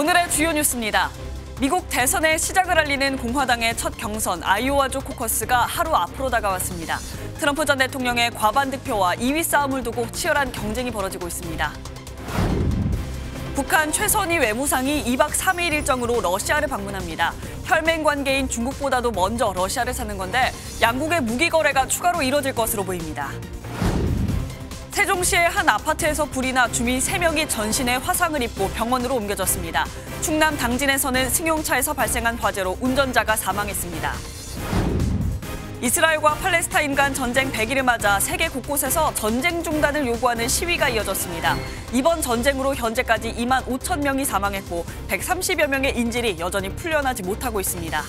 오늘의 주요 뉴스입니다. 미국 대선의 시작을 알리는 공화당의 첫 경선 아이오와주 코커스가 하루 앞으로 다가왔습니다. 트럼프 전 대통령의 과반 득표와 2위 싸움을 두고 치열한 경쟁이 벌어지고 있습니다. 북한 최선희 외무상이 2박 3일 일정으로 러시아를 방문합니다. 혈맹 관계인 중국보다도 먼저 러시아를 찾는 건데 양국의 무기 거래가 추가로 이뤄질 것으로 보입니다. 세종시의 한 아파트에서 불이 나 주민 3명이 전신에 화상을 입고 병원으로 옮겨졌습니다. 충남 당진에서는 승용차에서 발생한 화재로 운전자가 사망했습니다. 이스라엘과 팔레스타인 간 전쟁 100일을 맞아 세계 곳곳에서 전쟁 중단을 요구하는 시위가 이어졌습니다. 이번 전쟁으로 현재까지 2만 5천 명이 사망했고 130여 명의 인질이 여전히 풀려나지 못하고 있습니다.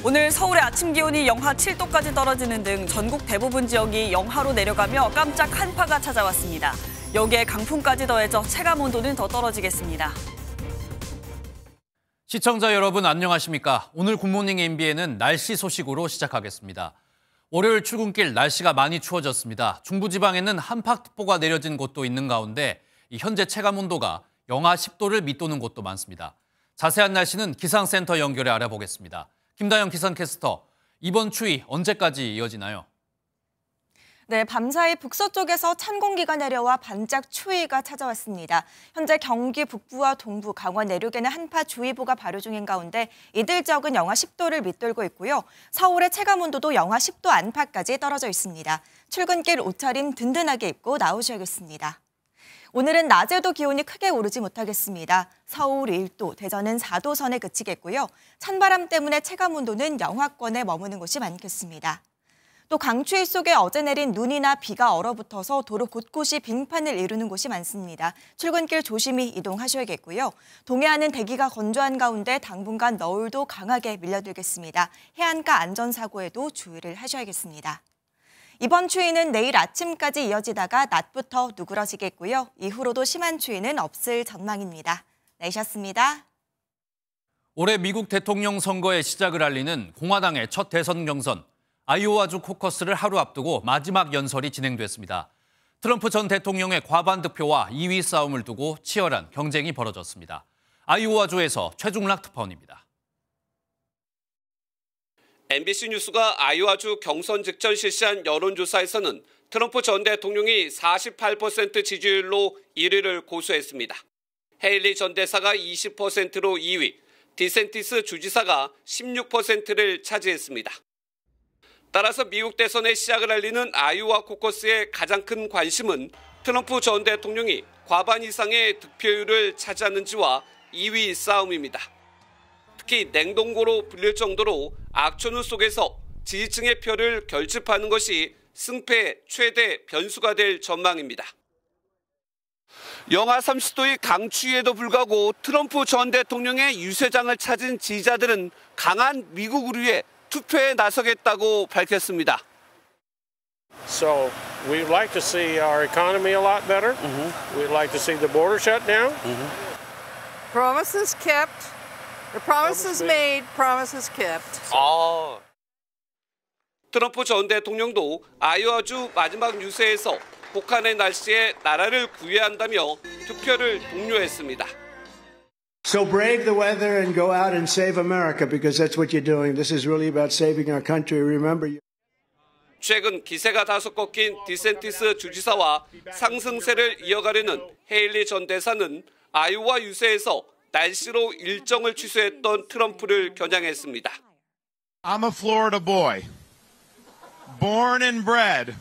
오늘 서울의 아침 기온이 영하 7도까지 떨어지는 등 전국 대부분 지역이 영하로 내려가며 깜짝 한파가 찾아왔습니다. 여기에 강풍까지 더해져 체감 온도는 더 떨어지겠습니다. 시청자 여러분 안녕하십니까? 오늘 굿모닝 MBN은 날씨 소식으로 시작하겠습니다. 월요일 출근길 날씨가 많이 추워졌습니다. 중부지방에는 한파특보가 내려진 곳도 있는 가운데 현재 체감 온도가 영하 10도를 밑도는 곳도 많습니다. 자세한 날씨는 기상센터 연결해 알아보겠습니다. 김다영 기상캐스터, 이번 추위 언제까지 이어지나요? 네, 밤사이 북서쪽에서 찬 공기가 내려와 반짝 추위가 찾아왔습니다. 현재 경기 북부와 동부, 강원 내륙에는 한파주의보가 발효 중인 가운데 이들 지역은 영하 10도를 밑돌고 있고요. 서울의 체감온도도 영하 10도 안팎까지 떨어져 있습니다. 출근길 옷차림 든든하게 입고 나오셔야겠습니다. 오늘은 낮에도 기온이 크게 오르지 못하겠습니다. 서울 1도, 대전은 4도 선에 그치겠고요. 찬바람 때문에 체감온도는 영하권에 머무는 곳이 많겠습니다. 또 강추위 속에 어제 내린 눈이나 비가 얼어붙어서 도로 곳곳이 빙판을 이루는 곳이 많습니다. 출근길 조심히 이동하셔야겠고요. 동해안은 대기가 건조한 가운데 당분간 너울도 강하게 밀려들겠습니다. 해안가 안전사고에도 주의를 하셔야겠습니다. 이번 추위는 내일 아침까지 이어지다가 낮부터 누그러지겠고요. 이후로도 심한 추위는 없을 전망입니다. 날씨였습니다. 올해 미국 대통령 선거의 시작을 알리는 공화당의 첫 대선 경선 아이오와주 코커스를 하루 앞두고 마지막 연설이 진행됐습니다. 트럼프 전 대통령의 과반 득표와 2위 싸움을 두고 치열한 경쟁이 벌어졌습니다. 아이오와주에서 최중락 특파원입니다. MBC 뉴스가 아이오와주 경선 직전 실시한 여론조사에서는 트럼프 전 대통령이 48% 지지율로 1위를 고수했습니다. 헤일리 전 대사가 20%로 2위, 디센티스 주지사가 16%를 차지했습니다. 따라서 미국 대선의 시작을 알리는 아이오와 코커스의 가장 큰 관심은 트럼프 전 대통령이 과반 이상의 득표율을 차지하는지와 2위 싸움입니다. 특히 냉동고로 불릴 정도로 악천후 속에서 지지층의 표를 결집하는 것이 승패의 최대 변수가 될 전망입니다. 영하 30도의 강추위에도 불구하고 트럼프 전 대통령의 유세장을 찾은 지지자들은 강한 미국을 위해 투표에 나서겠다고 밝혔습니다. So we'd like to see our economy a lot better. We'd like to see the border shut down. Promises kept. The promises made, promises kept. 트럼프 전 대통령도 아이오와주 마지막 유세에서 혹한의 날씨에 나라를 구해야 한다며 투표를 독려했습니다. So brave the weather and go out and save America because that's what you're doing. This is really about saving our country. Remember. 최근 기세가 다소 꺾인 디센티스 주지사와 상승세를 이어가려는 헤일리 전 대사는 아이오와 유세에서 날씨로 일정을 취소했던 트럼프를 겨냥했습니다. I'm a Florida boy, born and bred,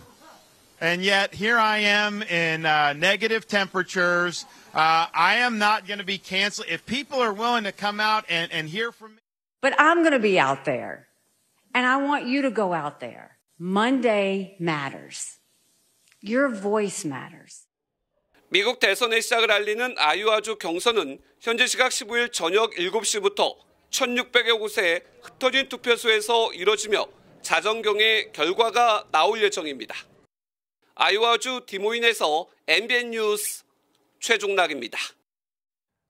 and yet here I am in negative temperatures. I am not going to be canceled. If people are willing to come out and hear from me. But I'm going to be out there, and I want you to go out there. Monday matters. Your voice matters. 미국 대선의 시작을 알리는 아이오와주 경선은 현재 시각 15일 저녁 7시부터 1,600여 곳의 흩어진 투표소에서 이뤄지며 자정경에 결과가 나올 예정입니다. 아이오와주 디모인에서 MBN 뉴스 최중락입니다.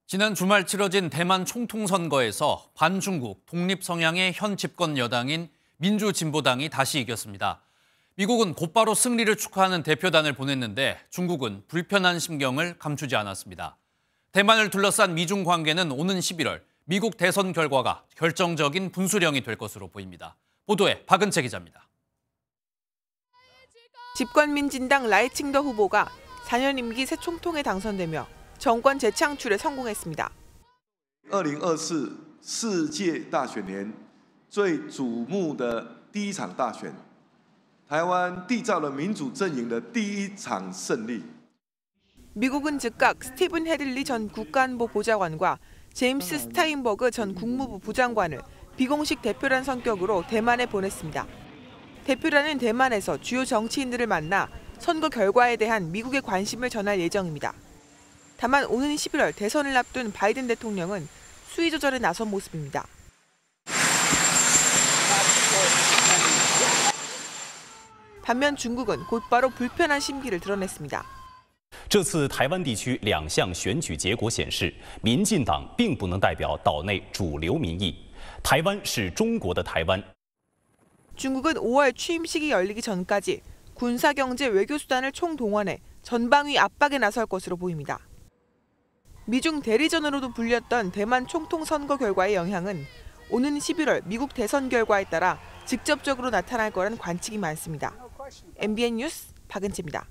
지난 주말 치러진 대만 총통선거에서 반중국 독립 성향의 현 집권 여당인 민주진보당이 다시 이겼습니다. 미국은 곧바로 승리를 축하하는 대표단을 보냈는데 중국은 불편한 심경을 감추지 않았습니다. 대만을 둘러싼 미중 관계는 오는 11월 미국 대선 결과가 결정적인 분수령이 될 것으로 보입니다. 보도에 박은채 기자입니다. 집권민진당 라이칭더 후보가 4년 임기 새 총통에 당선되며 정권 재창출에 성공했습니다. 2024世界大选年最瞩目的第一场大选，台湾缔造了民主阵营的第一场胜利。 미국은 즉각 스티븐 헤들리 전 국가안보 보좌관과 제임스 스타인버그 전 국무부 부장관을 비공식 대표란 성격으로 대만에 보냈습니다. 대표란은 대만에서 주요 정치인들을 만나 선거 결과에 대한 미국의 관심을 전할 예정입니다. 다만 오는 11월 대선을 앞둔 바이든 대통령은 수위 조절에 나선 모습입니다. 반면 중국은 곧바로 불편한 심기를 드러냈습니다. 这次台湾地区2项选举结果显示，民进党并不能代表岛内主流民意。台湾是中国的台湾。 중국은 5월 취임식이 열리기 전까지 군사, 경제, 외교 수단을 총동원해 전방위 압박에 나설 것으로 보입니다. 미중 대리전으로도 불렸던 대만 총통 선거 결과의 영향은 오는 11월 미국 대선 결과에 따라 직접적으로 나타날 거란 관측이 많습니다. MBN 뉴스 박은채입니다.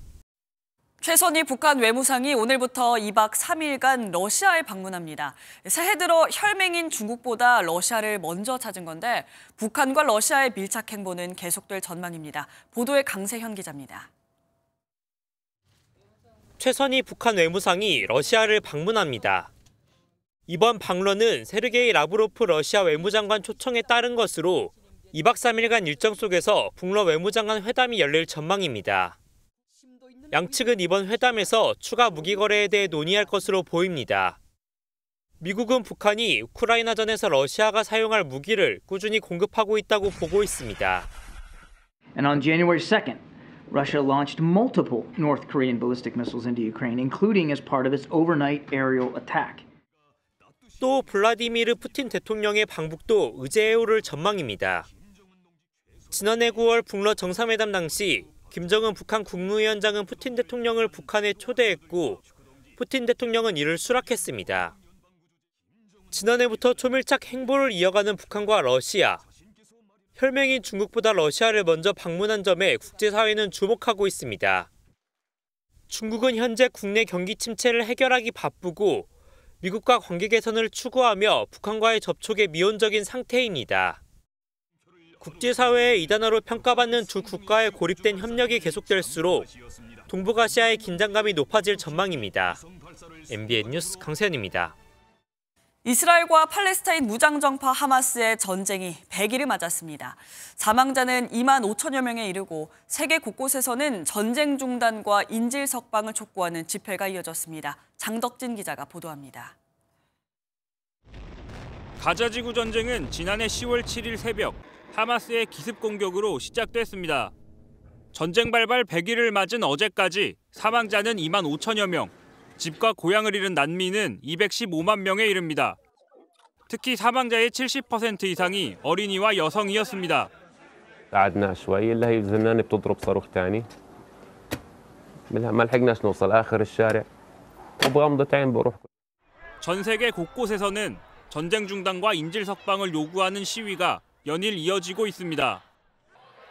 최선희 북한 외무상이 오늘부터 2박 3일간 러시아에 방문합니다. 새해 들어 혈맹인 중국보다 러시아를 먼저 찾은 건데 북한과 러시아의 밀착 행보는 계속될 전망입니다. 보도에 강세현 기자입니다. 최선희 북한 외무상이 러시아를 방문합니다. 이번 방문은 세르게이 라브로프 러시아 외무장관 초청에 따른 것으로 2박 3일간 일정 속에서 북러 외무장관 회담이 열릴 전망입니다. 양측은 이번 회담에서 추가 무기 거래에 대해 논의할 것으로 보입니다. 미국은 북한이 우크라이나전에서 러시아가 사용할 무기를 꾸준히 공급하고 있다고 보고 있습니다. And on January 2nd, Russia launched multiple North Korean ballistic missiles into Ukraine, including as part of its overnight aerial attack. 또 블라디미르 푸틴 대통령의 방북도 의제해올 전망입니다. 지난해 9월 북러 정상회담 당시 김정은 북한 국무위원장은 푸틴 대통령을 북한에 초대했고 푸틴 대통령은 이를 수락했습니다. 지난해부터 초밀착 행보를 이어가는 북한과 러시아. 혈맹인 중국보다 러시아를 먼저 방문한 점에 국제사회는 주목하고 있습니다. 중국은 현재 국내 경기 침체를 해결하기 바쁘고 미국과 관계 개선을 추구하며 북한과의 접촉에 미온적인 상태입니다. 국제사회의 이단화로 평가받는 두 국가의 고립된 협력이 계속될수록 동북아시아의 긴장감이 높아질 전망입니다. MBN 뉴스 강세현입니다. 이스라엘과 팔레스타인 무장정파 하마스의 전쟁이 100일을 맞았습니다. 사망자는 2만 5천여 명에 이르고 세계 곳곳에서는 전쟁 중단과 인질 석방을 촉구하는 집회가 이어졌습니다. 장덕진 기자가 보도합니다. 가자지구 전쟁은 지난해 10월 7일 새벽 하마스의 기습 공격으로 시작됐습니다. 전쟁 발발 100일을 맞은 어제까지 사망자는 2만 5천여 명, 집과 고향을 잃은 난민은 215만 명에 이릅니다. 특히 사망자의 70% 이상이 어린이와 여성이었습니다. قعدنا شوي اللي هي الزنانه بتضرب صاروخ ثاني ما لحقناش نوصل اخر الشارع وبغمضة عين بروح. 전 세계 곳곳에서는 전쟁 중단과 인질 석방을 요구하는 시위가 연일 이어지고 있습니다.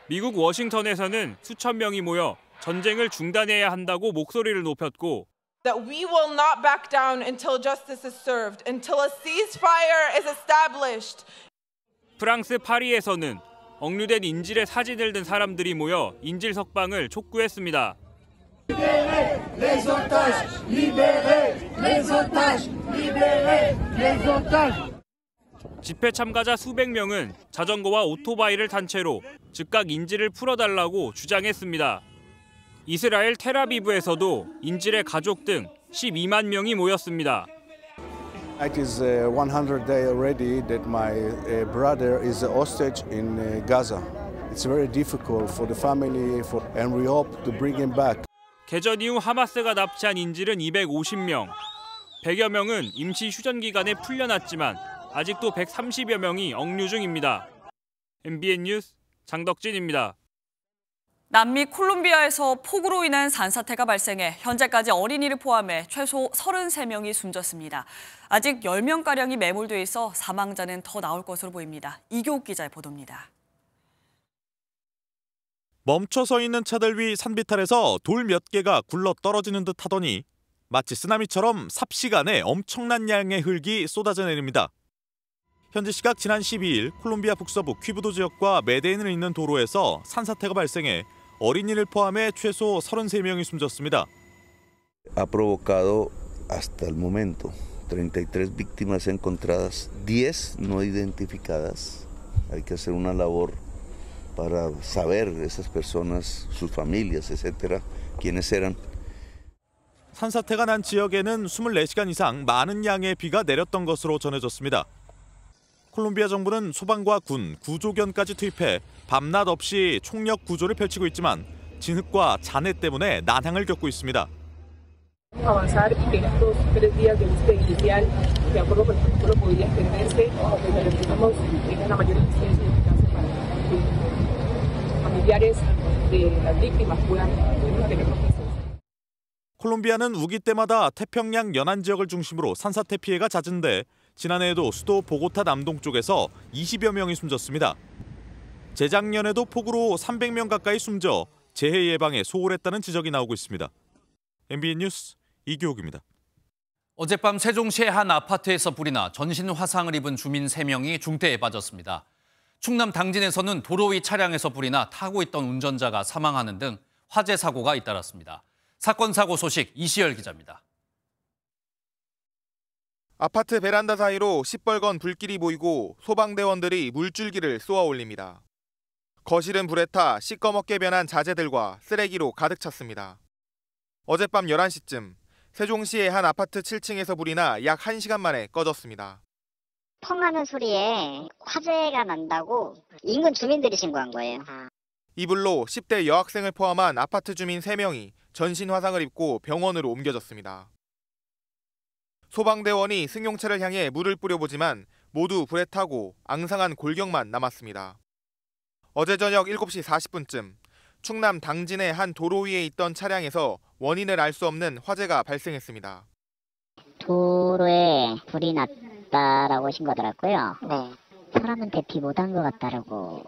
미국 워싱턴에서는 수천 명이 모여 전쟁을 중단해야 한다고 목소리를 높였고 that we will not back down until justice is served, until a ceasefire is established. 프랑스 파리에서는 억류된 인질의 사진을 든 사람들이 모여 인질 석방을 촉구했습니다. 집회 참가자 수백 명은 자전거와 오토바이를 탄 채로 즉각 인질을 풀어달라고 주장했습니다. 이스라엘 텔아비브에서도 인질의 가족 등 12만 명이 모였습니다. It is 100 days already that my brother is a hostage in Gaza. It's very difficult for the family, and we hope to bring him back. 개전 이후 하마스가 납치한 인질은 250명. 100여 명은 임시 휴전 기간에 풀려났지만 아직도 130여 명이 억류 중입니다. MBN 뉴스 장덕진입니다. 남미 콜롬비아에서 폭우로 인한 산사태가 발생해 현재까지 어린이를 포함해 최소 33명이 숨졌습니다. 아직 10명가량이 매몰돼 있어 사망자는 더 나올 것으로 보입니다. 이교욱 기자의 보도입니다. 멈춰서 있는 차들 위 산비탈에서 돌 몇 개가 굴러 떨어지는 듯 하더니 마치 쓰나미처럼 삽시간에 엄청난 양의 흙이 쏟아져 내립니다. 현지 시각 지난 12일 콜롬비아 북서부 퀴부도 지역과 메데인을 잇는 도로에서 산사태가 발생해 어린이를 포함해 최소 33명이 숨졌습니다. Ha provocado hasta el momento 33 víctimas encontradas, 10 no identificadas. Hay que hacer una labor para saber esas personas, sus familias, etcétera, quiénes eran. 산사태가 난 지역에는 24시간 이상 많은 양의 비가 내렸던 것으로 전해졌습니다. 콜롬비아 정부는 소방과 군, 구조견까지 투입해 밤낮 없이 총력 구조를 펼치고 있지만 진흙과 잔해 때문에 난항을 겪고 있습니다. avanzar que en estos 3 días de búsqueda inicial, de acuerdo con el protocolo, podría extenderse, pero necesitamos tener la mayor eficiencia y eficacia para que familiares de las víctimas puedan tener noticias. 콜롬비아는 우기 때마다 태평양 연안 지역을 중심으로 산사태 피해가 잦은데 지난해에도 수도 보고타 남동쪽에서 20여 명이 숨졌습니다. 재작년에도 폭우로 300명 가까이 숨져 재해 예방에 소홀했다는 지적이 나오고 있습니다. MBN 뉴스 이교욱입니다. 어젯밤 세종시의 한 아파트에서 불이 나 전신 화상을 입은 주민 3명이 중태에 빠졌습니다. 충남 당진에서는 도로 위 차량에서 불이 나 타고 있던 운전자가 사망하는 등 화재 사고가 잇따랐습니다. 사건 사고 소식 이시열 기자입니다. 아파트 베란다 사이로 시뻘건 불길이 보이고 소방대원들이 물줄기를 쏘아 올립니다. 거실은 불에 타 시꺼멓게 변한 자재들과 쓰레기로 가득 찼습니다. 어젯밤 11시쯤 세종시의 한 아파트 7층에서 불이 나 약 1시간 만에 꺼졌습니다. 펑하는 소리에 화재가 난다고 인근 주민들이 신고한 거예요. 이 불로 10대 여학생을 포함한 아파트 주민 3명이 전신 화상을 입고 병원으로 옮겨졌습니다. 소방대원이 승용차를 향해 물을 뿌려보지만 모두 불에 타고 앙상한 골경만 남았습니다. 어제 저녁 7시 40분쯤 충남 당진의 한 도로 위에 있던 차량에서 원인을 알 수 없는 화재가 발생했습니다. 도로에 불이 났다라고 신고더라고요. 네. 사람은 대피 못한 것 같다라고.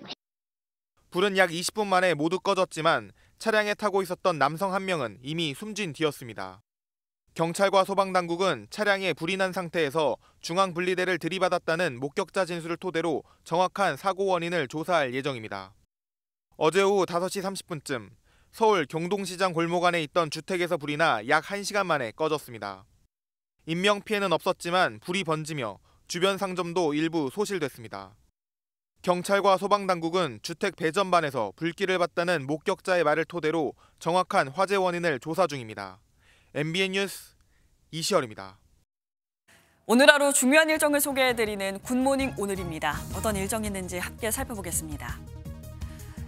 불은 약 20분 만에 모두 꺼졌지만 차량에 타고 있었던 남성 1명은 이미 숨진 뒤였습니다. 경찰과 소방당국은 차량에 불이 난 상태에서 중앙분리대를 들이받았다는 목격자 진술을 토대로 정확한 사고 원인을 조사할 예정입니다. 어제 오후 5시 30분쯤 서울 경동시장 골목 안에 있던 주택에서 불이 나 약 1시간 만에 꺼졌습니다. 인명피해는 없었지만 불이 번지며 주변 상점도 일부 소실됐습니다. 경찰과 소방당국은 주택 배전반에서 불길을 봤다는 목격자의 말을 토대로 정확한 화재 원인을 조사 중입니다. MBN 뉴스 이시열입니다. 오늘 하루 중요한 일정을 소개해드리는 굿모닝 오늘입니다. 어떤 일정이 있는지 함께 살펴보겠습니다.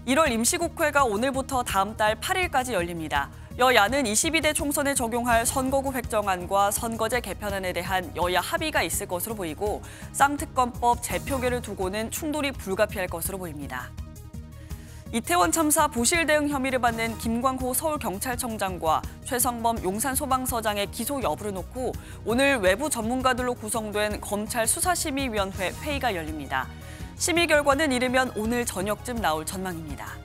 1월 임시국회가 오늘부터 다음 달 8일까지 열립니다. 여야는 22대 총선에 적용할 선거구 획정안과 선거제 개편안에 대한 여야 합의가 있을 것으로 보이고 쌍특검법 재표결을 두고는 충돌이 불가피할 것으로 보입니다. 이태원 참사 부실 대응 혐의를 받는 김광호 서울경찰청장과 최성범 용산소방서장의 기소 여부를 놓고 오늘 외부 전문가들로 구성된 검찰 수사심의위원회 회의가 열립니다. 심의 결과는 이르면 오늘 저녁쯤 나올 전망입니다.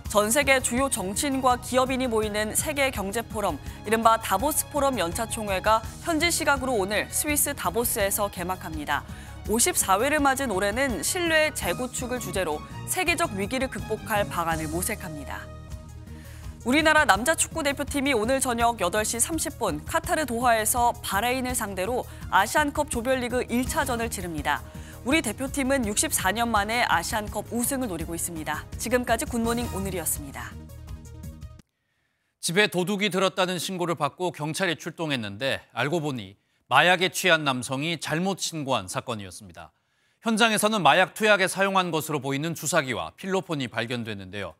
전 세계 주요 정치인과 기업인이 모이는 세계경제포럼, 이른바 다보스 포럼 연차 총회가 현지 시각으로 오늘 스위스 다보스에서 개막합니다. 54회를 맞은 올해는 신뢰 재구축을 주제로 세계적 위기를 극복할 방안을 모색합니다. 우리나라 남자 축구 대표팀이 오늘 저녁 8시 30분 카타르 도하에서 바레인을 상대로 아시안컵 조별리그 1차전을 치릅니다. 우리 대표팀은 64년 만에 아시안컵 우승을 노리고 있습니다. 지금까지 굿모닝 오늘이었습니다. 집에 도둑이 들었다는 신고를 받고 경찰이 출동했는데 알고 보니 마약에 취한 남성이 잘못 신고한 사건이었습니다. 현장에서는 마약 투약에 사용한 것으로 보이는 주사기와 필로폰이 발견됐는데요.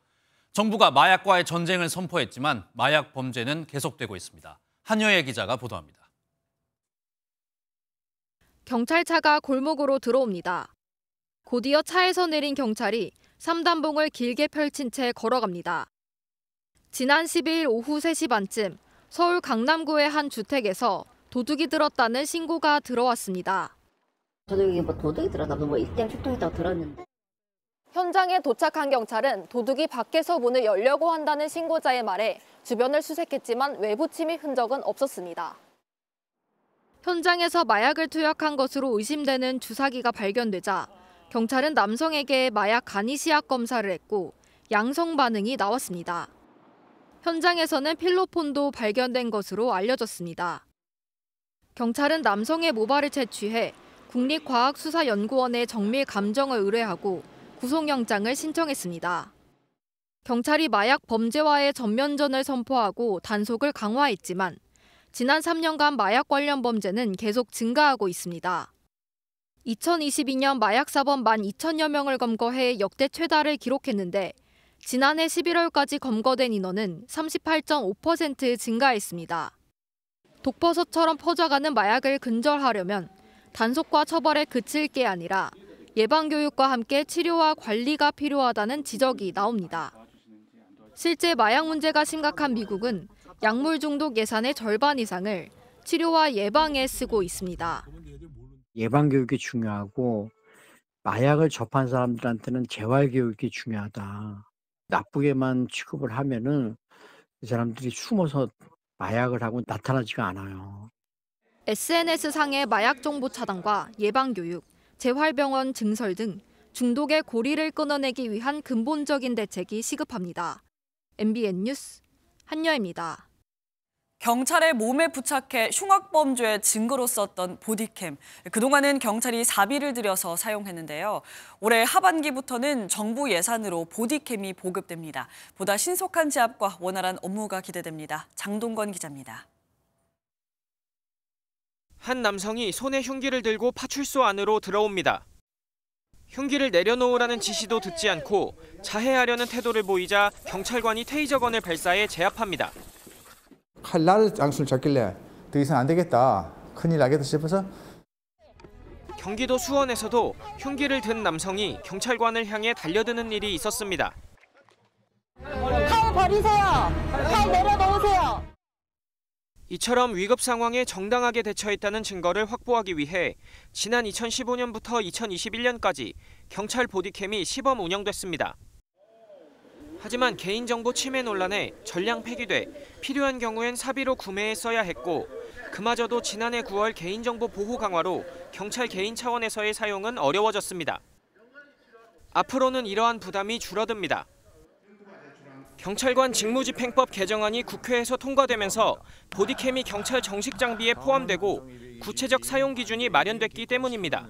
정부가 마약과의 전쟁을 선포했지만 마약 범죄는 계속되고 있습니다. 한여애 기자가 보도합니다. 경찰차가 골목으로 들어옵니다. 곧이어 차에서 내린 경찰이 3단봉을 길게 펼친 채 걸어갑니다. 지난 12일 오후 3시 반쯤 서울 강남구의 한 주택에서 도둑이 들었다는 신고가 들어왔습니다. 저도 여기 뭐 도둑이 들었다고 뭐 일대일 출동했다고 들었는데. 현장에 도착한 경찰은 도둑이 밖에서 문을 열려고 한다는 신고자의 말에 주변을 수색했지만 외부 침입 흔적은 없었습니다. 현장에서 마약을 투약한 것으로 의심되는 주사기가 발견되자 경찰은 남성에게 마약 간이시약 검사를 했고 양성 반응이 나왔습니다. 현장에서는 필로폰도 발견된 것으로 알려졌습니다. 경찰은 남성의 모발을 채취해 국립과학수사연구원에 정밀 감정을 의뢰하고 구속영장을 신청했습니다. 경찰이 마약 범죄와의 전면전을 선포하고 단속을 강화했지만 지난 3년간 마약 관련 범죄는 계속 증가하고 있습니다. 2022년 마약 사범 12,000여 명을 검거해 역대 최다를 기록했는데 지난해 11월까지 검거된 인원은 38.5% 증가했습니다. 독버섯처럼 퍼져가는 마약을 근절하려면 단속과 처벌에 그칠 게 아니라 예방교육과 함께 치료와 관리가 필요하다는 지적이 나옵니다. 실제 마약 문제가 심각한 미국은 약물 중독 예산의 절반 이상을 치료와 예방에 쓰고 있습니다. 예방교육이 중요하고 마약을 접한 사람들한테는 재활교육이 중요하다. 나쁘게만 취급을 하면은 이 사람들이 숨어서 마약을 하고 나타나지가 않아요. SNS상의 마약 정보 차단과 예방교육, 재활병원 증설 등 중독의 고리를 끊어내기 위한 근본적인 대책이 시급합니다. MBN 뉴스 한여입니다. 경찰의 몸에 부착해 흉악범죄의 증거로 썼던 보디캠. 그동안은 경찰이 사비를 들여서 사용했는데요. 올해 하반기부터는 정부 예산으로 보디캠이 보급됩니다. 보다 신속한 제압과 원활한 업무가 기대됩니다. 장동건 기자입니다. 한 남성이 손에 흉기를 들고 파출소 안으로 들어옵니다. 흉기를 내려놓으라는 지시도 듣지 않고 자해하려는 태도를 보이자 경찰관이 테이저건을 발사해 제압합니다. 칼날 장수를 잡길래 더 이상 안 되겠다, 큰일 나겠다 싶어서. 경기도 수원에서도 흉기를 든 남성이 경찰관을 향해 달려드는 일이 있었습니다. 칼 버리세요. 칼 내려놓으세요. 이처럼 위급 상황에 정당하게 대처했다는 증거를 확보하기 위해 지난 2015년부터 2021년까지 경찰 보디캠이 시범 운영됐습니다. 하지만 개인정보 침해 논란에 전량 폐기돼 필요한 경우엔 사비로 구매했어야 했고 그마저도 지난해 9월 개인정보 보호 강화로 경찰 개인 차원에서의 사용은 어려워졌습니다. 앞으로는 이러한 부담이 줄어듭니다. 경찰관 직무집행법 개정안이 국회에서 통과되면서 보디캠이 경찰 정식 장비에 포함되고 구체적 사용 기준이 마련됐기 때문입니다.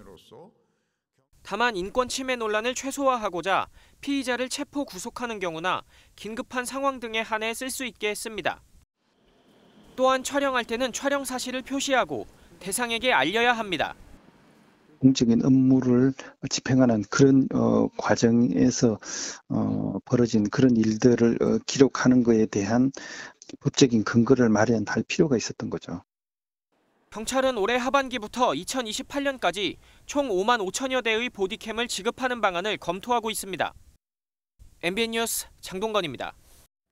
다만 인권 침해 논란을 최소화하고자 피의자를 체포 구속하는 경우나 긴급한 상황 등에 한해 쓸 수 있게 했습니다. 또한 촬영할 때는 촬영 사실을 표시하고 대상에게 알려야 합니다. 공적인 업무를 집행하는 그런 과정에서 벌어진 그런 일들을 기록하는 것에 대한 법적인 근거를 마련할 필요가 있었던 거죠. 경찰은 올해 하반기부터 2028년까지 총 5만 5천여 대의 보디캠을 지급하는 방안을 검토하고 있습니다. MBN 뉴스 장동건입니다.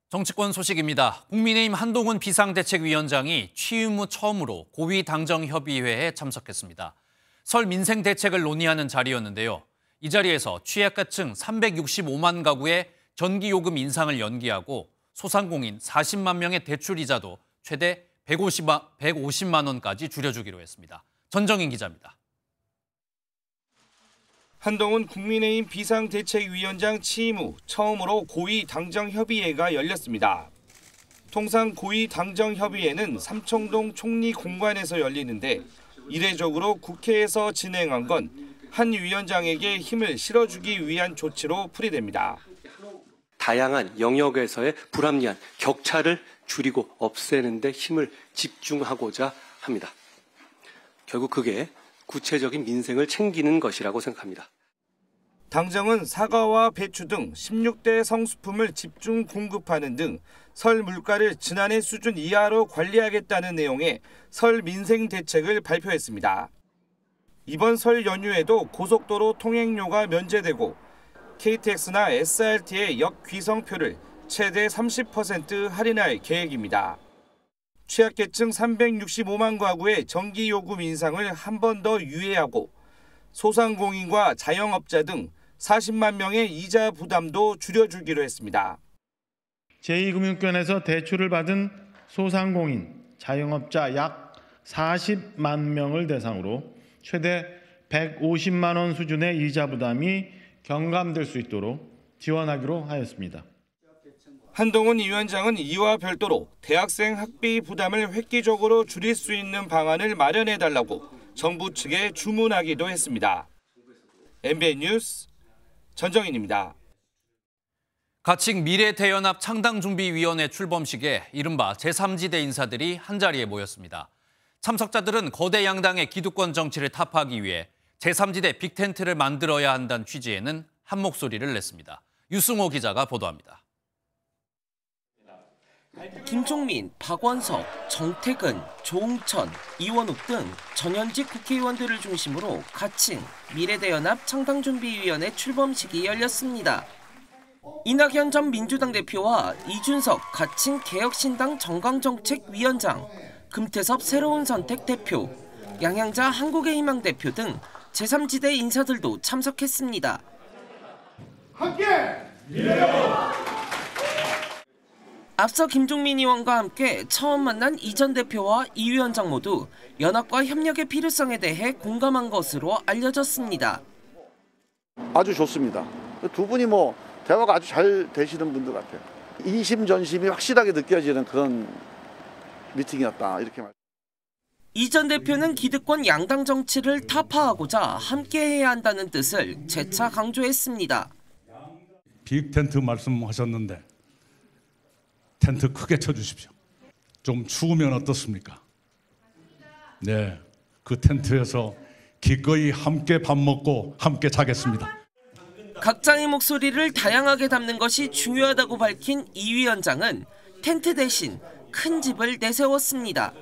정치권 소식입니다. 국민의힘 한동훈 비상대책위원장이 취임 후 처음으로 고위당정협의회에 참석했습니다. 설 민생 대책을 논의하는 자리였는데요. 이 자리에서 취약계층 365만 가구의 전기요금 인상을 연기하고 소상공인 40만 명의 대출 이자도 최대 150만 원까지 줄여주기로 했습니다. 전정인 기자입니다. 한동훈 국민의힘 비상대책위원장 취임 후 처음으로 고위당정협의회가 열렸습니다. 통상 고위당정협의회는 삼청동 총리공관에서 열리는데 이례적으로 국회에서 진행한 건 한 위원장에게 힘을 실어주기 위한 조치로 풀이됩니다. 다양한 영역에서의 불합리한 격차를 줄이고 없애는 데 힘을 집중하고자 합니다. 결국 그게 구체적인 민생을 챙기는 것이라고 생각합니다. 당정은 사과와 배추 등 16대 성수품을 집중 공급하는 등 설 물가를 지난해 수준 이하로 관리하겠다는 내용의 설 민생 대책을 발표했습니다. 이번 설 연휴에도 고속도로 통행료가 면제되고 KTX나 SRT의 역귀성표를 최대 30% 할인할 계획입니다. 취약계층 365만 가구의 전기 요금 인상을 한 번 더 유예하고 소상공인과 자영업자 등 40만 명의 이자 부담도 줄여주기로 했습니다. 제2금융권에서 대출을 받은 소상공인, 자영업자 약 40만 명을 대상으로 최대 150만 원 수준의 이자 부담이 경감될 수 있도록 지원하기로 하였습니다. 한동훈 위원장은 이와 별도로 대학생 학비 부담을 획기적으로 줄일 수 있는 방안을 마련해달라고 정부 측에 주문하기도 했습니다. MBN 뉴스 전정인입니다. 가칭 미래대연합 창당준비위원회 출범식에 이른바 제3지대 인사들이 한자리에 모였습니다. 참석자들은 거대 양당의 기득권 정치를 타파하기 위해 제3지대 빅텐트를 만들어야 한다는 취지에는 한 목소리를 냈습니다. 유승호 기자가 보도합니다. 김종민, 박원석, 정태근, 조응천, 이원욱 등 전현직 국회의원들을 중심으로 가칭 미래대연합 창당준비위원회 출범식이 열렸습니다. 이낙연 전 민주당 대표와 이준석 가칭 개혁신당 정강정책위원장, 금태섭 새로운 선택 대표, 양양자 한국의 희망 대표 등 제3지대 인사들도 참석했습니다. 함께 미래로! 앞서 김종민 의원과 함께 처음 만난 이 전 대표와 이 위원장 모두 연합과 협력의 필요성에 대해 공감한 것으로 알려졌습니다. 아주 좋습니다. 두 분이 대화가 아주 잘 되시는 분들 같아요. 이심전심이 확실하게 느껴지는 그런 미팅이었다 이렇게 말. 이 전 대표는 기득권 양당 정치를 타파하고자 함께해야 한다는 뜻을 재차 강조했습니다. 빅텐트 말씀하셨는데 텐트 크게 쳐주십시오. 좀 추우면 어떻습니까? 네, 그 텐트에서 기꺼이 함께 밥 먹고 함께 자겠습니다. 각자의 목소리를 다양하게 담는 것이 중요하다고 밝힌 이 위원장은 텐트 대신 큰 집을 내세웠습니다.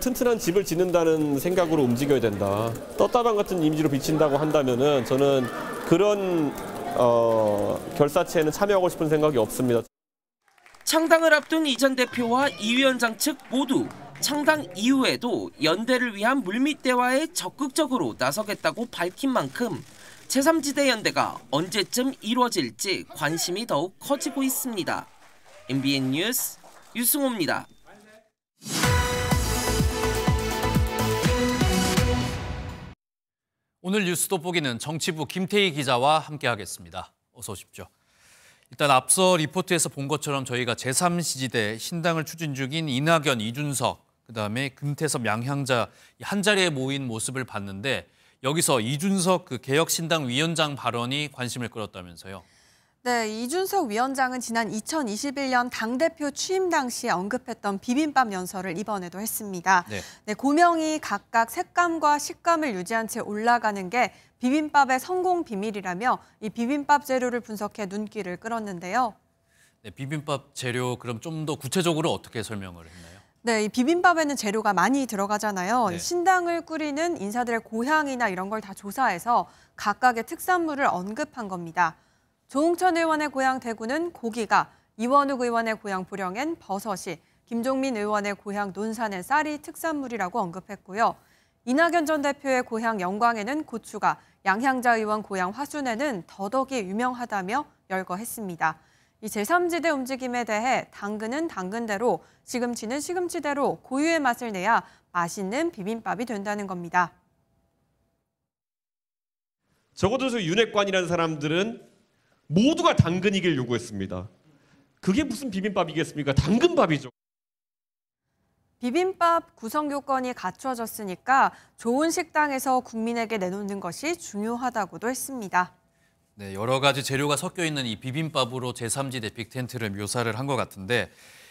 튼튼한 집을 짓는다는 생각으로 움직여야 된다. 떴다방 같은 이미지로 비친다고 한다면은 저는 그런 결사체에는 참여하고 싶은 생각이 없습니다. 창당을 앞둔 이 전 대표와 이 위원장 측 모두 창당 이후에도 연대를 위한 물밑 대화에 적극적으로 나서겠다고 밝힌 만큼 제3지대 연대가 언제쯤 이루어질지 관심이 더욱 커지고 있습니다. MBN 뉴스 유승호입니다. 오늘 뉴스 돋보기는 정치부 김태희 기자와 함께하겠습니다. 어서 오십시오. 일단 앞서 리포트에서 본 것처럼 저희가 제3지대 신당을 추진 중인 이낙연, 이준석, 그다음에 금태섭, 양향자 한자리에 모인 모습을 봤는데 여기서 이준석 개혁신당 위원장 발언이 관심을 끌었다면서요. 네, 이준석 위원장은 지난 2021년 당대표 취임 당시에 언급했던 비빔밥 연설을 이번에도 했습니다. 네, 고명이 각각 색감과 식감을 유지한 채 올라가는 게 비빔밥의 성공 비밀이라며 이 비빔밥 재료를 분석해 눈길을 끌었는데요. 네, 비빔밥 재료 그럼 좀 더 구체적으로 어떻게 설명을 했나요? 네, 이 비빔밥에는 재료가 많이 들어가잖아요. 네. 신당을 꾸리는 인사들의 고향이나 이런 걸 다 조사해서 각각의 특산물을 언급한 겁니다. 조응천 의원의 고향 대구는 고기가, 이원욱 의원의 고향 보령엔 버섯이, 김종민 의원의 고향 논산엔 쌀이 특산물이라고 언급했고요. 이낙연 전 대표의 고향 영광에는 고추가, 양향자 의원 고향 화순에는 더덕이 유명하다며 열거했습니다. 이 제3지대 움직임에 대해 당근은 당근대로, 시금치는 시금치대로 고유의 맛을 내야 맛있는 비빔밥이 된다는 겁니다. 적어도 윤핵관이라는 사람들은 모두가 당근이길 요구했습니다. 그게 무슨 비빔밥이겠습니까? 당근밥이죠. 비빔밥 구성 요건이 갖춰졌으니까 좋은 식당에서 국민에게 내놓는 것이 중요하다고도 했습니다. 네, 여러 가지 재료가 섞여 있는 이 비빔밥으로 제3지대 빅텐트를 묘사를 한 것 같은데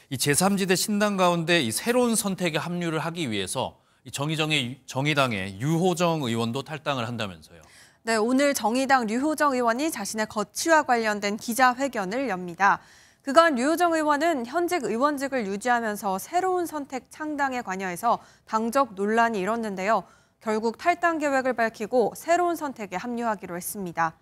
이 제3지대 신당 가운데 이 새로운 선택에 합류를 하기 위해서 이 정의당의 유호정 의원도 탈당을 한다면서요. 네, 오늘 정의당 류호정 의원이 자신의 거취와 관련된 기자회견을 엽니다. 그간 류호정 의원은 현직 의원직을 유지하면서 새로운 선택 창당에 관여해서 당적 논란이 일었는데요. 결국 탈당 계획을 밝히고 새로운 선택에 합류하기로 했습니다.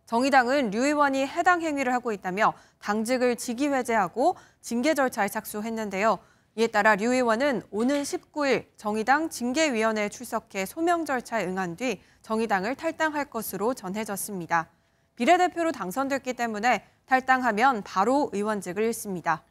정의당은 류 의원이 해당 행위를 하고 있다며 당직을 직위해제하고 징계 절차에 착수했는데요. 이에 따라 류 의원은 오는 19일 정의당 징계위원회에 출석해 소명 절차에 응한 뒤 정의당을 탈당할 것으로 전해졌습니다. 비례대표로 당선됐기 때문에 탈당하면 바로 의원직을 잃습니다.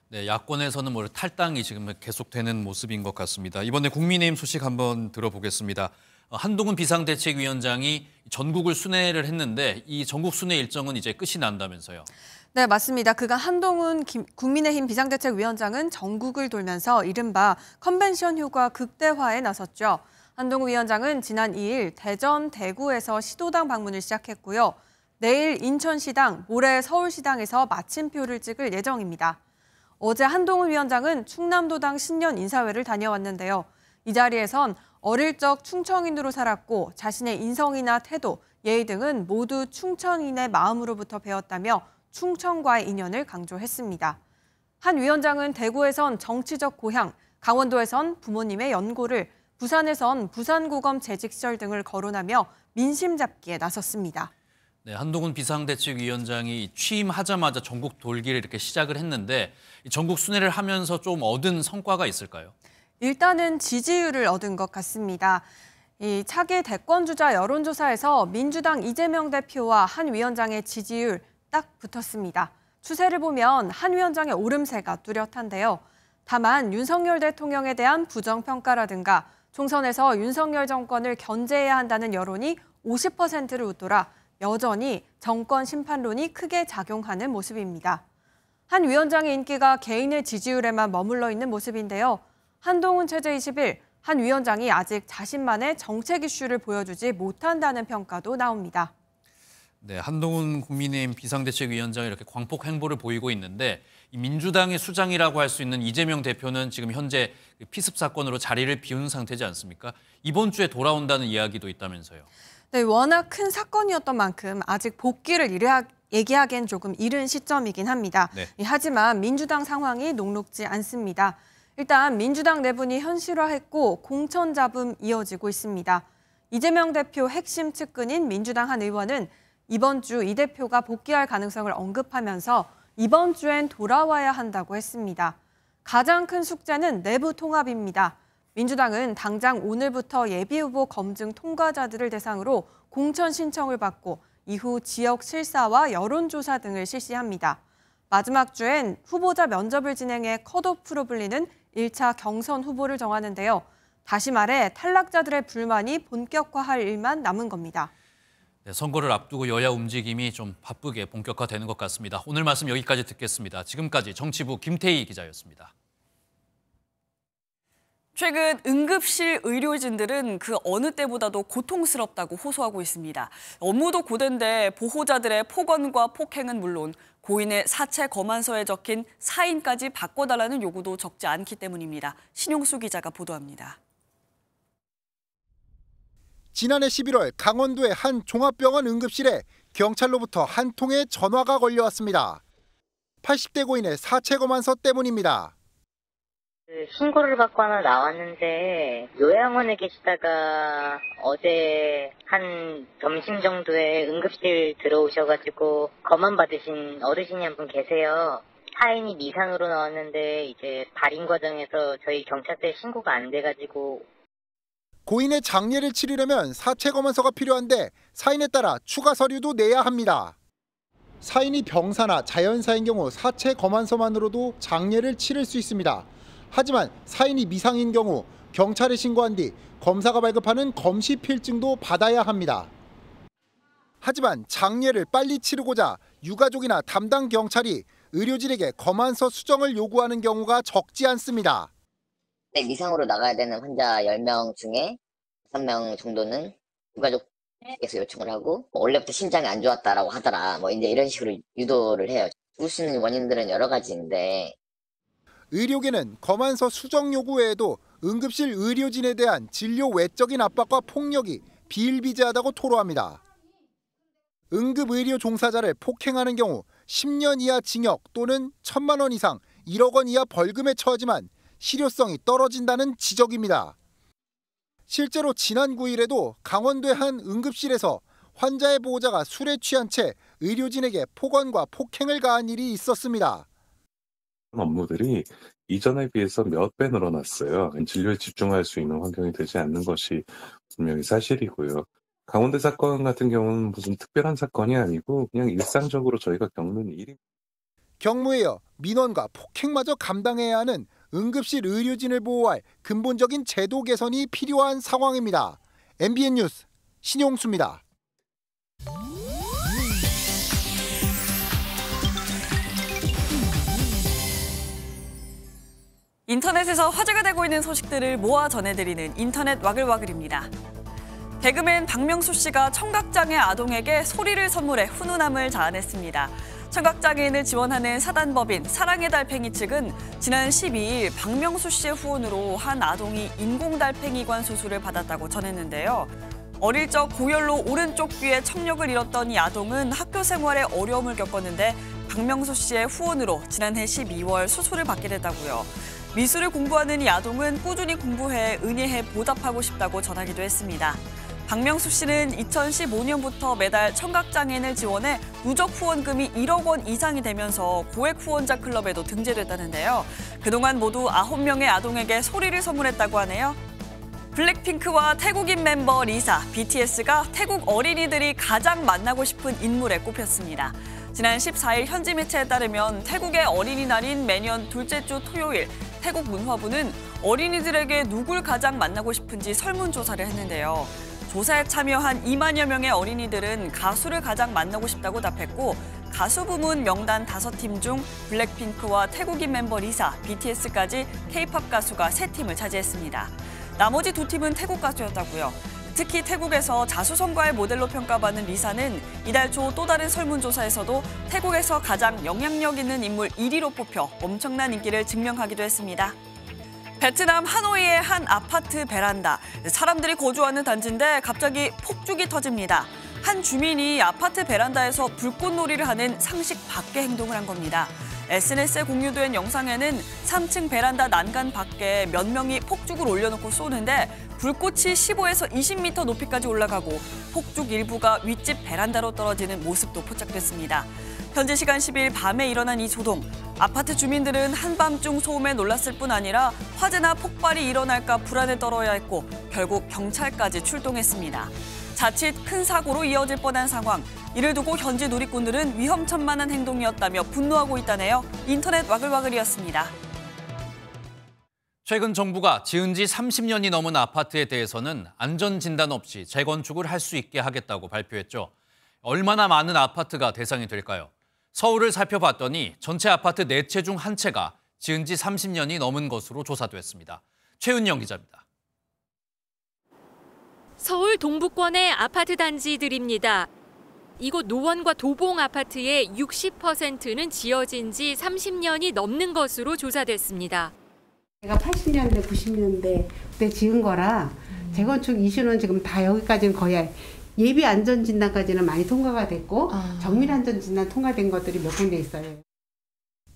네, 야권에서는 탈당이 지금 계속되는 모습인 것 같습니다. 이번에 국민의힘 소식 한번 들어보겠습니다. 한동훈 비상대책위원장이 전국을 순회를 했는데 이 전국 순회 일정은 이제 끝이 난다면서요. 네, 맞습니다. 그간 한동훈 국민의힘 비상대책위원장은 전국을 돌면서 이른바 컨벤션 효과 극대화에 나섰죠. 한동훈 위원장은 지난 2일 대전, 대구에서 시도당 방문을 시작했고요. 내일 인천시당, 모레 서울시당에서 마침표를 찍을 예정입니다. 어제 한동훈 위원장은 충남도당 신년 인사회를 다녀왔는데요. 이 자리에선 어릴 적 충청인으로 살았고 자신의 인성이나 태도, 예의 등은 모두 충청인의 마음으로부터 배웠다며 충청과의 인연을 강조했습니다. 한 위원장은 대구에선 정치적 고향, 강원도에선 부모님의 연고를, 부산에선 부산고검 재직 시절 등을 거론하며 민심 잡기에 나섰습니다. 네, 한동훈 비상대책위원장이 취임하자마자 전국 돌기를 이렇게 시작을 했는데 전국 순회를 하면서 좀 얻은 성과가 있을까요? 일단은 지지율을 얻은 것 같습니다. 이 차기 대권주자 여론조사에서 민주당 이재명 대표와 한 위원장의 지지율 딱 붙었습니다. 추세를 보면 한 위원장의 오름세가 뚜렷한데요. 다만 윤석열 대통령에 대한 부정평가라든가 총선에서 윤석열 정권을 견제해야 한다는 여론이 50%를 웃돌아 여전히 정권 심판론이 크게 작용하는 모습입니다. 한 위원장의 인기가 개인의 지지율에만 머물러 있는 모습인데요. 한동훈 체제 20일, 한 위원장이 아직 자신만의 정책 이슈를 보여주지 못한다는 평가도 나옵니다. 네, 한동훈 국민의힘 비상대책위원장이 이렇게 광폭 행보를 보이고 있는데 이 민주당의 수장이라고 할 수 있는 이재명 대표는 지금 현재 피습 사건으로 자리를 비운 상태지 않습니까? 이번 주에 돌아온다는 이야기도 있다면서요. 네, 워낙 큰 사건이었던 만큼 아직 복귀를 얘기하기엔 조금 이른 시점이긴 합니다. 네. 하지만 민주당 상황이 녹록지 않습니다. 일단 민주당 내분이 현실화했고 공천 잡음 이어지고 있습니다. 이재명 대표 핵심 측근인 민주당 한 의원은 이번 주 이 대표가 복귀할 가능성을 언급하면서 이번 주엔 돌아와야 한다고 했습니다. 가장 큰 숙제는 내부 통합입니다. 민주당은 당장 오늘부터 예비후보 검증 통과자들을 대상으로 공천 신청을 받고 이후 지역 실사와 여론조사 등을 실시합니다. 마지막 주엔 후보자 면접을 진행해 컷오프로 불리는 1차 경선 후보를 정하는데요. 다시 말해 탈락자들의 불만이 본격화할 일만 남은 겁니다. 네, 선거를 앞두고 여야 움직임이 좀 바쁘게 본격화되는 것 같습니다. 오늘 말씀 여기까지 듣겠습니다. 지금까지 정치부 김태희 기자였습니다. 최근 응급실 의료진들은 그 어느 때보다도 고통스럽다고 호소하고 있습니다. 업무도 고된데 보호자들의 폭언과 폭행은 물론 고인의 사체 검안서에 적힌 사인까지 바꿔달라는 요구도 적지 않기 때문입니다. 신용수 기자가 보도합니다. 지난해 11월 강원도의 한 종합병원 응급실에 경찰로부터 한 통의 전화가 걸려왔습니다. 80대 고인의 사체 검안서 때문입니다. 신고를 받고 하나 나왔는데 요양원에 계시다가 어제 한 점심 정도에 응급실 들어오셔가지고 검안 받으신 어르신이 한 분 계세요. 사인이 미상으로 나왔는데 이제 발인 과정에서 저희 경찰서에 신고가 안 돼가지고. 고인의 장례를 치르려면 사체 검안서가 필요한데 사인에 따라 추가 서류도 내야 합니다. 사인이 병사나 자연사인 경우 사체 검안서만으로도 장례를 치를 수 있습니다. 하지만 사인이 미상인 경우 경찰에 신고한 뒤 검사가 발급하는 검시 필증도 받아야 합니다. 하지만 장례를 빨리 치르고자 유가족이나 담당 경찰이 의료진에게 검안서 수정을 요구하는 경우가 적지 않습니다. 미상으로 나가야 되는 환자 10명 중에 5명 정도는 유가족에서 요청을 하고 원래부터 심장이 안 좋았다라고 하더라. 이제 이런 식으로 유도를 해요. 죽을 수 있는 원인들은 여러 가지인데. 의료계는 검안서 수정 요구 외에도 응급실 의료진에 대한 진료 외적인 압박과 폭력이 비일비재하다고 토로합니다. 응급의료 종사자를 폭행하는 경우 10년 이하 징역 또는 1,000만 원 이상 1억 원 이하 벌금에 처하지만 실효성이 떨어진다는 지적입니다. 실제로 지난 9일에도 강원도의 한 응급실에서 환자의 보호자가 술에 취한 채 의료진에게 폭언과 폭행을 가한 일이 있었습니다. 업무들이 이전에 비해서 몇 배 늘어났어요. 진료에 집중할 수 있는 환경이 되지 않는 것이 분명히 사실이고요. 강원대 사건 같은 경우는 무슨 특별한 사건이 아니고 그냥 일상적으로 저희가 겪는 일입니다. 경무에 이어 민원과 폭행마저 감당해야 하는 응급실 의료진을 보호할 근본적인 제도 개선이 필요한 상황입니다. MBN 뉴스 신용수입니다. 인터넷에서 화제가 되고 있는 소식들을 모아 전해드리는 인터넷 와글와글입니다. 개그맨 박명수 씨가 청각장애 아동에게 소리를 선물해 훈훈함을 자아냈습니다. 청각장애인을 지원하는 사단법인 사랑의 달팽이 측은 지난 12일 박명수 씨의 후원으로 한 아동이 인공달팽이관 수술을 받았다고 전했는데요. 어릴 적 고열로 오른쪽 귀에 청력을 잃었던 이 아동은 학교 생활에 어려움을 겪었는데 박명수 씨의 후원으로 지난해 12월 수술을 받게 됐다고요. 미술을 공부하는 이 아동은 꾸준히 공부해 은혜해 보답하고 싶다고 전하기도 했습니다. 박명수 씨는 2015년부터 매달 청각장애인을 지원해 누적 후원금이 1억 원 이상이 되면서 고액 후원자 클럽에도 등재됐다는데요. 그동안 모두 9명의 아동에게 소리를 선물했다고 하네요. 블랙핑크와 태국인 멤버 리사, BTS가 태국 어린이들이 가장 만나고 싶은 인물에 꼽혔습니다. 지난 14일 현지 매체에 따르면 태국의 어린이날인 매년 둘째 주 토요일 태국 문화부는 어린이들에게 누굴 가장 만나고 싶은지 설문조사를 했는데요. 조사에 참여한 2만여 명의 어린이들은 가수를 가장 만나고 싶다고 답했고 가수 부문 명단 5팀 중 블랙핑크와 태국인 멤버 리사, BTS까지 K-팝 가수가 3팀을 차지했습니다. 나머지 2팀은 태국 가수였다고요. 특히 태국에서 자수성가의 모델로 평가받는 리사는 이달 초 또 다른 설문조사에서도 태국에서 가장 영향력 있는 인물 1위로 뽑혀 엄청난 인기를 증명하기도 했습니다. 베트남 하노이의 한 아파트 베란다. 사람들이 거주하는 단지인데 갑자기 폭죽이 터집니다. 한 주민이 아파트 베란다에서 불꽃놀이를 하는 상식 밖의 행동을 한 겁니다. SNS에 공유된 영상에는 3층 베란다 난간 밖에 몇 명이 폭죽을 올려놓고 쏘는데 불꽃이 15에서 20m 높이까지 올라가고 폭죽 일부가 윗집 베란다로 떨어지는 모습도 포착됐습니다. 현지 시간 10일 밤에 일어난 이 소동. 아파트 주민들은 한밤중 소음에 놀랐을 뿐 아니라 화재나 폭발이 일어날까 불안에 떨어야 했고 결국 경찰까지 출동했습니다. 자칫 큰 사고로 이어질 뻔한 상황. 이를 두고 현지 누리꾼들은 위험천만한 행동이었다며 분노하고 있다네요. 인터넷 와글와글이었습니다. 최근 정부가 지은 지 30년이 넘은 아파트에 대해서는 안전진단 없이 재건축을 할 수 있게 하겠다고 발표했죠. 얼마나 많은 아파트가 대상이 될까요? 서울을 살펴봤더니 전체 아파트 4채 중 1채가 지은 지 30년이 넘은 것으로 조사됐습니다. 최은영 기자입니다. 서울 동부권의 아파트 단지들입니다. 이곳 노원과 도봉 아파트의 60%는 지어진 지 30년이 넘는 것으로 조사됐습니다. 제가 80년대, 90년대 때 지은 거라 재건축 이슈는 지금 다 여기까지는 거의 예비 안전진단까지는 많이 통과가 됐고 정밀 안전진단 통과된 것들이 몇 군데 있어요.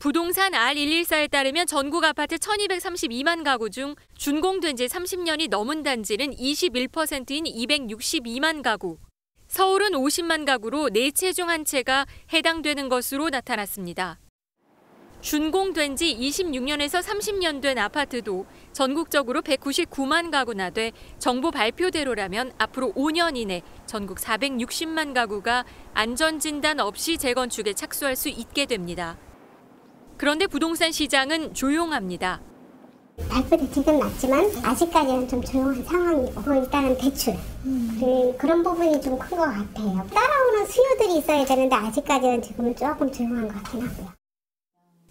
부동산 R114에 따르면 전국 아파트 1232만 가구 중 준공된 지 30년이 넘은 단지는 21%인 262만 가구. 서울은 50만 가구로 4채 중 1채가 해당되는 것으로 나타났습니다. 준공된 지 26년에서 30년 된 아파트도 전국적으로 199만 가구나 돼 정부 발표대로라면 앞으로 5년 이내 전국 460만 가구가 안전진단 없이 재건축에 착수할 수 있게 됩니다. 그런데 부동산 시장은 조용합니다. 발표도 지금 났지만 아직까지는 좀 조용한 상황이고 일단은 대출 그런 부분이 좀 큰 것 같아요. 따라오는 수요들이 있어야 되는데 아직까지는 지금은 조금 조용한 것 같긴 하고요.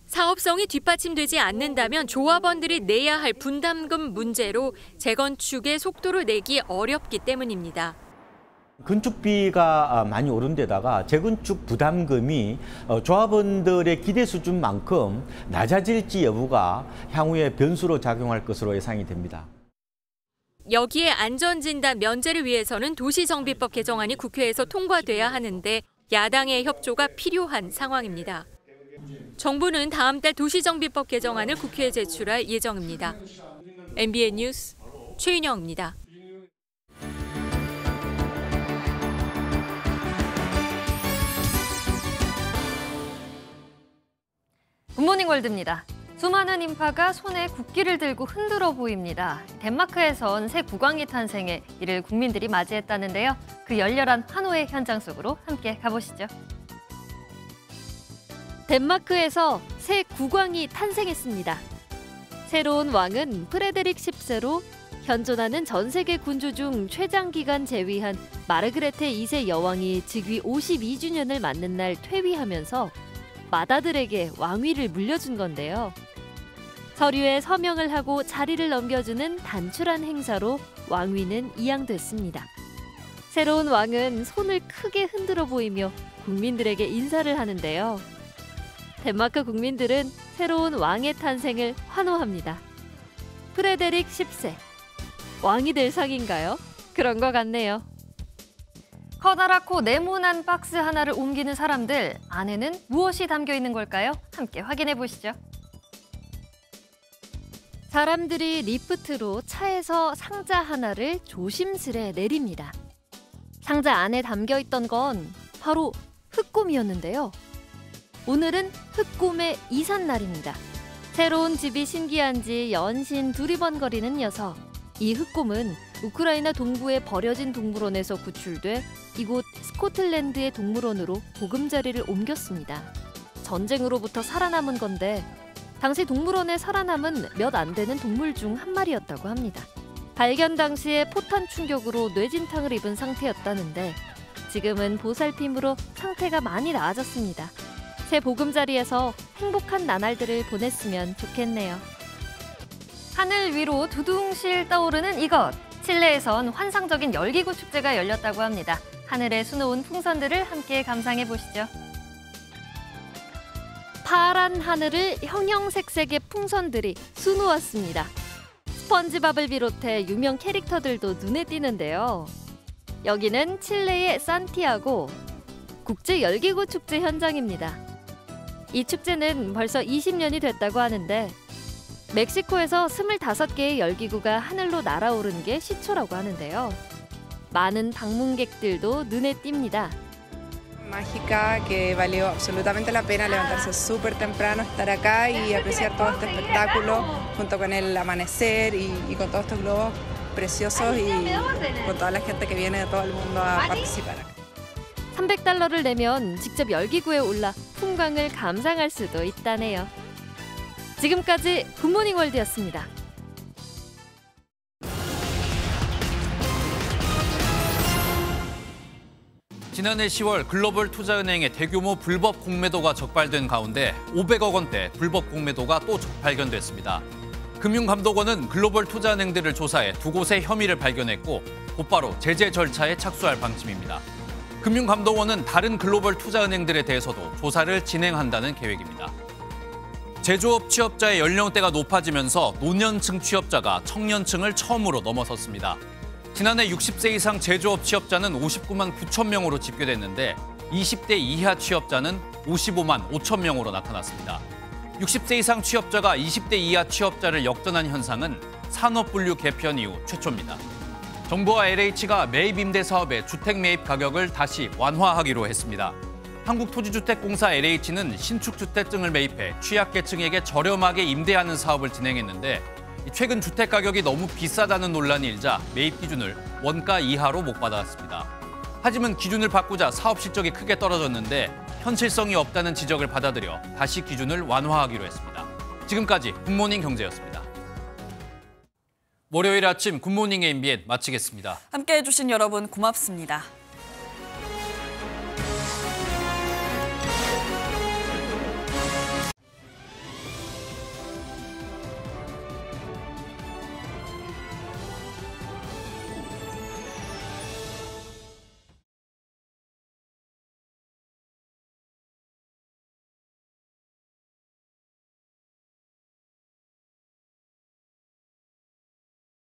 사업성이 뒷받침되지 않는다면 조합원들이 내야 할 분담금 문제로 재건축의 속도를 내기 어렵기 때문입니다. 건축비가 많이 오른 데다가 재건축 부담금이 조합원들의 기대 수준만큼 낮아질지 여부가 향후에 변수로 작용할 것으로 예상이 됩니다. 여기에 안전진단 면제를 위해서는 도시정비법 개정안이 국회에서 통과돼야 하는데 야당의 협조가 필요한 상황입니다. 정부는 다음 달 도시정비법 개정안을 국회에 제출할 예정입니다. MBN 뉴스 최윤영입니다. 굿모닝 월드입니다. 수많은 인파가 손에 국기를 들고 흔들어 보입니다. 덴마크에선 새 국왕이 탄생해 이를 국민들이 맞이했다는데요. 그 열렬한 환호의 현장 속으로 함께 가보시죠. 덴마크에서 새 국왕이 탄생했습니다. 새로운 왕은 프레데릭 10세로 현존하는 전 세계 군주 중 최장기간 재위한 마르그레테 2세 여왕이 즉위 52주년을 맞는 날 퇴위하면서 맏아들에게 왕위를 물려준 건데요. 서류에 서명을 하고 자리를 넘겨주는 단출한 행사로 왕위는 이양됐습니다. 새로운 왕은 손을 크게 흔들어 보이며 국민들에게 인사를 하는데요. 덴마크 국민들은 새로운 왕의 탄생을 환호합니다. 프레데릭 10세, 왕이 될 상인가요? 그런 것 같네요. 커다랗고 네모난 박스 하나를 옮기는 사람들, 안에는 무엇이 담겨 있는 걸까요? 함께 확인해 보시죠. 사람들이 리프트로 차에서 상자 하나를 조심스레 내립니다. 상자 안에 담겨 있던 건 바로 흑곰이었는데요. 오늘은 흑곰의 이삿날입니다. 새로운 집이 신기한지 연신 두리번거리는 녀석. 이 흑곰은 우크라이나 동부의 버려진 동물원에서 구출돼 이곳 스코틀랜드의 동물원으로 보금자리를 옮겼습니다. 전쟁으로부터 살아남은 건데 당시 동물원에 살아남은 몇 안 되는 동물 중 한 마리였다고 합니다. 발견 당시에 포탄 충격으로 뇌진탕을 입은 상태였다는데 지금은 보살핌으로 상태가 많이 나아졌습니다. 새 보금자리에서 행복한 나날들을 보냈으면 좋겠네요. 하늘 위로 두둥실 떠오르는 이것. 칠레에선 환상적인 열기구 축제가 열렸다고 합니다. 하늘에 수놓은 풍선들을 함께 감상해 보시죠. 파란 하늘을 형형색색의 풍선들이 수놓았습니다. 스펀지밥을 비롯해 유명 캐릭터들도 눈에 띄는데요. 여기는 칠레의 산티아고 국제 열기구 축제 현장입니다. 이 축제는 벌써 20년이 됐다고 하는데 멕시코에서 25개의 열기구가 하늘로 날아오르는 게 시초라고 하는데요. 많은 방문객들도 눈에 띕니다. Mágica que valió absolutamente la pena levantarse súper temprano, estar acá y apreciar todo este espectáculo junto con el amanecer y con todos estos globos preciosos y con toda la gente que viene de todo el mundo a participar. $300를 내면 직접 열기구에 올라 풍광을 감상할 수도 있다네요. 지금까지 굿모닝 월드였습니다. 지난해 10월 글로벌 투자은행의 대규모 불법 공매도가 적발된 가운데 500억 원대 불법 공매도가 또 발견됐습니다. 금융감독원은 글로벌 투자은행들을 조사해 두 곳의 혐의를 발견했고 곧바로 제재 절차에 착수할 방침입니다. 금융감독원은 다른 글로벌 투자은행들에 대해서도 조사를 진행한다는 계획입니다. 제조업 취업자의 연령대가 높아지면서 노년층 취업자가 청년층을 처음으로 넘어섰습니다. 지난해 60세 이상 제조업 취업자는 59만 9천 명으로 집계됐는데 20대 이하 취업자는 55만 5천 명으로 나타났습니다. 60세 이상 취업자가 20대 이하 취업자를 역전한 현상은 산업분류 개편 이후 최초입니다. 정부와 LH가 매입 임대 사업의 주택 매입 가격을 다시 완화하기로 했습니다. 한국토지주택공사 LH는 신축주택증을 매입해 취약계층에게 저렴하게 임대하는 사업을 진행했는데 최근 주택 가격이 너무 비싸다는 논란이 일자 매입 기준을 원가 이하로 못 받았습니다. 하지만 기준을 바꾸자 사업 실적이 크게 떨어졌는데 현실성이 없다는 지적을 받아들여 다시 기준을 완화하기로 했습니다. 지금까지 굿모닝 경제였습니다. 월요일 아침 굿모닝 MBN 마치겠습니다. 함께해 주신 여러분 고맙습니다.